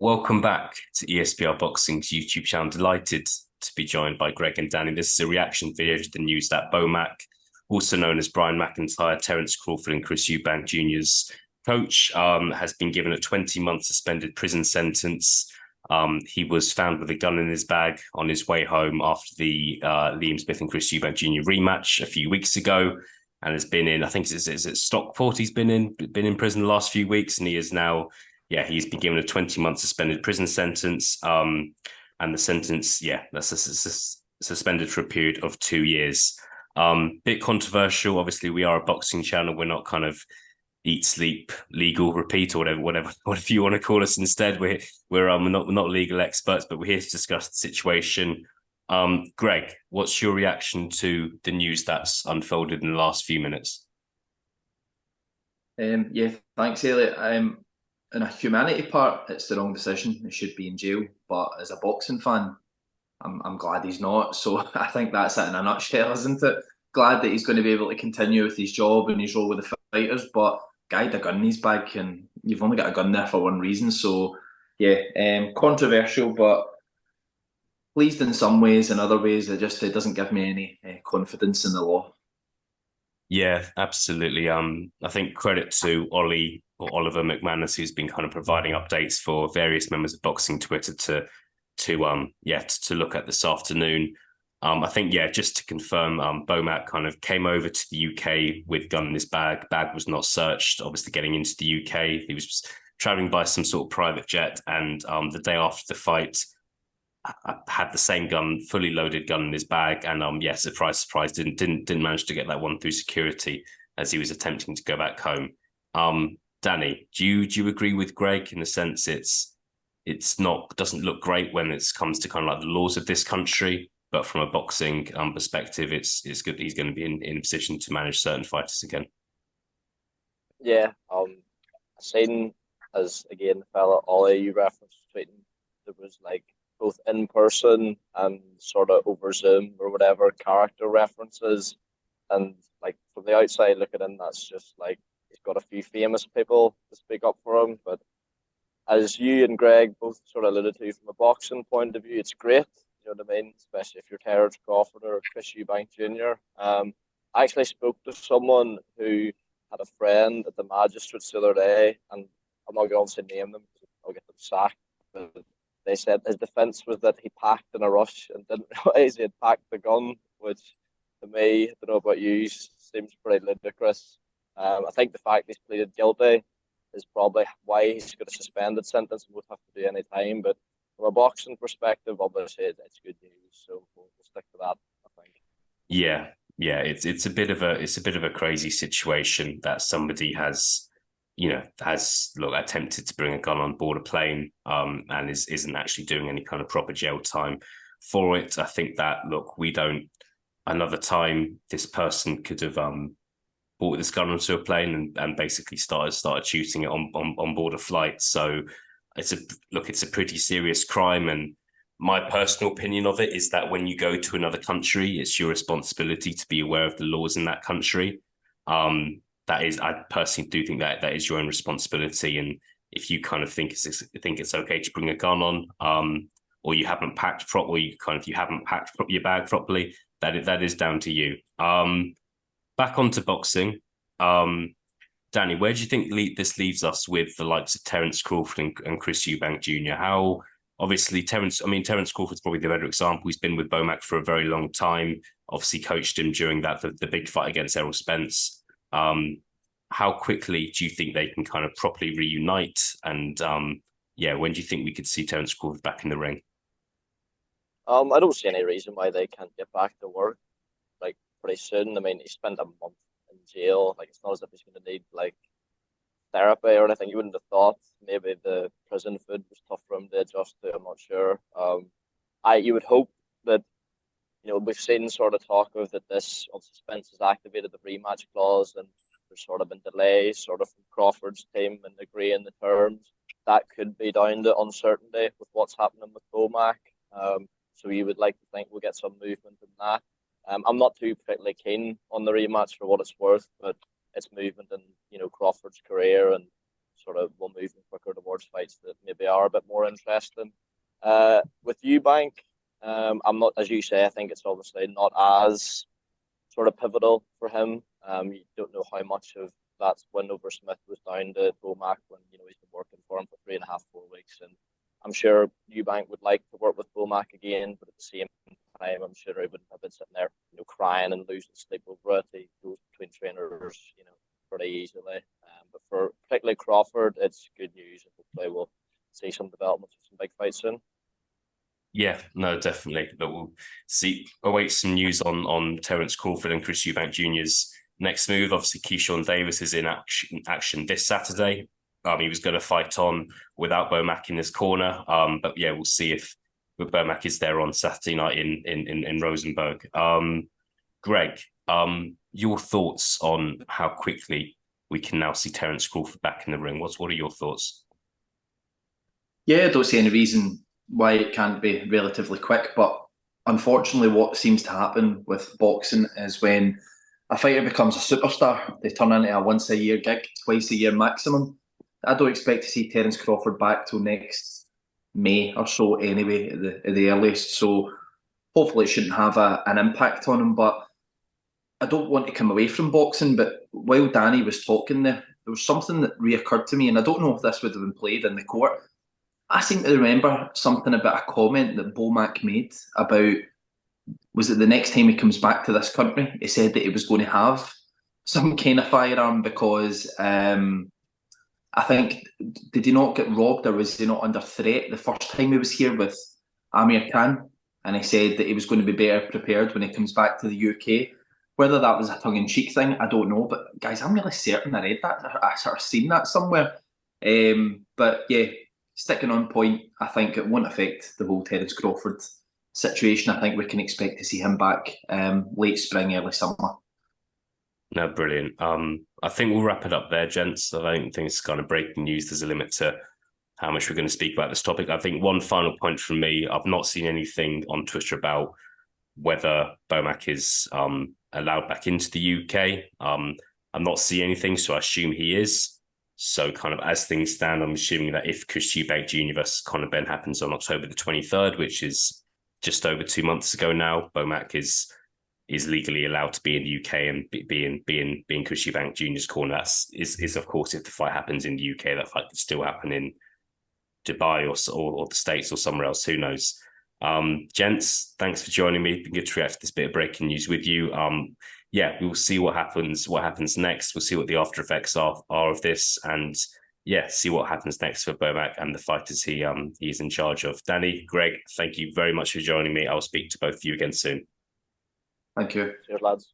Welcome back to ESPR Boxing's YouTube channel. Delighted to be joined by Greg and Danny. This is a reaction video to the news that Bomac, also known as Brian McIntyre, Terence Crawford, and Chris Eubank Jr.'s coach, has been given a 20-month suspended prison sentence. He was found with a gun in his bag on his way home after the Liam Smith and Chris Eubank Jr. rematch a few weeks ago, and has been in. I think is it Stockport? He's been in prison the last few weeks, and he is now he's been given a 20-month suspended prison sentence. And the sentence, that's suspended for a period of 2 years. Bit controversial. Obviously, we are a boxing channel. We're not kind of eat, sleep, legal, repeat, or whatever you want to call us. Instead, we're not legal experts, but we're here to discuss the situation. Greg, what's your reaction to the news that's unfolded in the last few minutes? Yeah, thanks, Elliot. In a humanity part, it's the wrong decision. He should be in jail. But as a boxing fan, I'm glad he's not. So I think that's it in a nutshell, isn't it? Glad that he's going to be able to continue with his job and his role with the fighters. But guy had a gun in his bag, and you've only got a gun there for one reason. So yeah, controversial, but pleased in some ways. In other ways, it doesn't give me any confidence in the law. Yeah, absolutely. I think credit to Ollie or Oliver McManus, who's been kind of providing updates for various members of boxing Twitter to look at this afternoon. I think just to confirm, Bomac kind of came over to the UK with gun in his bag. Bag was not searched. Obviously, getting into the UK, he was traveling by some sort of private jet, and the day after the fight, had the same gun, fully loaded gun in his bag, and surprise, surprise, didn't manage to get that one through security as he was attempting to go back home. Danny, do you agree with Greg in the sense it's not doesn't look great when it comes to kind of like the laws of this country, but from a boxing perspective, it's good that he's going to be in a position to manage certain fighters again. Yeah, seen as again the fella Ollie you referenced tweeting, there was like both in person and sort of over Zoom or whatever character references, and like from the outside looking in, that's just like he's got a few famous people to speak up for him. But as you and Greg both sort of alluded to, from a boxing point of view, it's great. You know what I mean? Especially if you're Terence Crawford or Chris Eubank Jr. I actually spoke to someone who had a friend at the magistrates the other day, and I'm not going to name them because I'll get them sacked. But they said his defence was that he packed in a rush and didn't realise he had packed the gun, which to me, I don't know about you, seems pretty ludicrous. I think the fact he's pleaded guilty is probably why he's got a suspended sentence and won't have to do any time. But from a boxing perspective, obviously it's good news, so we'll stick to that, I think. Yeah, yeah, it's a bit of a crazy situation that somebody has attempted to bring a gun on board a plane, and isn't actually doing any kind of proper jail time for it. I think that we don't another time this person could have brought this gun onto a plane and basically started shooting it on board a flight. So it's a pretty serious crime, and my personal opinion of it is that when you go to another country, it's your responsibility to be aware of the laws in that country. That is, I personally do think that is your own responsibility. And if you kind of think it's okay to bring a gun on, or you haven't packed properly, you haven't packed your bag properly, that is down to you. Back onto boxing. Danny, where do you think this leaves us with the likes of Terence Crawford and Chris Eubank Jr.? How obviously Terence Crawford's probably the better example. He's been with Bomac for a very long time. Obviously, coached him during the big fight against Errol Spence. How quickly do you think they can kind of properly reunite? And when do you think we could see Terence Crawford back in the ring? I don't see any reason why they can't get back to work like pretty soon. I mean, he spent a month in jail. Like, it's not as if he's going to need like therapy or anything. You wouldn't have thought. Maybe the prison food was tough for him to adjust to. I'm not sure. You would hope that we've seen sort of talk of that this on suspense has activated the rematch clause, and there's sort of been delays sort of from Crawford's team and agreeing the terms. That could be down to uncertainty with what's happening with Bomac. So you would like to think we'll get some movement in that. I'm not too particularly keen on the rematch for what it's worth, but it's movement in Crawford's career, and sort of will move quicker towards fights that maybe are a bit more interesting. With Eubank, I'm not, as you say, I think it's obviously not as sort of pivotal for him. You don't know how much of that win over Smith was down to Bomac when he's been working for him for 3.5, 4 weeks, and I'm sure Eubank would like to work with Bomac again, but at the same time, I'm sure he wouldn't have been sitting there, crying and losing sleep over it. He goes between trainers, pretty easily. But for particularly Crawford, it's good news, and hopefully we'll see some developments of some big fights soon. Yeah, no, definitely. But we'll await some news on Terence Crawford and Chris Eubank Jr.'s next move. Obviously, Keyshawn Davis is in action this Saturday. He was going to fight on without Bomac in his corner. But yeah, we'll see if Bomac is there on Saturday night in Rosenberg. Greg, your thoughts on how quickly we can now see Terence Crawford back in the ring? What are your thoughts? Yeah, I don't see any reason why it can't be relatively quick, but unfortunately what seems to happen with boxing is when a fighter becomes a superstar, they turn into a once-a-year gig, twice-a-year maximum. I don't expect to see Terence Crawford back till next May or so anyway, at the earliest, so hopefully it shouldn't have an impact on him, but I don't want to come away from boxing, but while Danny was talking there was something that reoccurred to me, and I don't know if this would have been played in the court. I seem to remember something about a comment that Bomac made about, was it the next time he comes back to this country, he said that he was going to have some kind of firearm because I think, did he not get robbed or was he not under threat the first time he was here with Amir Khan? And he said that he was going to be better prepared when he comes back to the UK. Whether that was a tongue-in-cheek thing, I don't know. But guys, I'm really certain I read that. I sort of seen that somewhere. But yeah, sticking on point, I think it won't affect the whole Terence Crawford situation. I think we can expect to see him back late spring, early summer. No, brilliant. I think we'll wrap it up there, gents. I don't think it's kind of breaking news. There's a limit to how much we're going to speak about this topic. I think one final point from me, I've not seen anything on Twitter about whether Bomac is allowed back into the UK. I'm not seeing anything, so I assume he is. So kind of as things stand, I'm assuming that if Chris Eubank Jr. versus Conor Benn happens on October the 23rd, which is just over 2 months ago now, Bomac is legally allowed to be in the UK and being Chris Eubank Jr.'s corner. That is of course, if the fight happens in the UK, that fight could still happen in Dubai or the States or somewhere else. Who knows? Gents, thanks for joining me. It's been good to react to this bit of breaking news with you. Yeah, we'll see what happens next. We'll see what the after effects are of this, and yeah, see what happens next for Bomac and the fighters he's in charge of. Danny, Greg, thank you very much for joining me. I'll speak to both of you again soon. Thank you. Cheers, lads.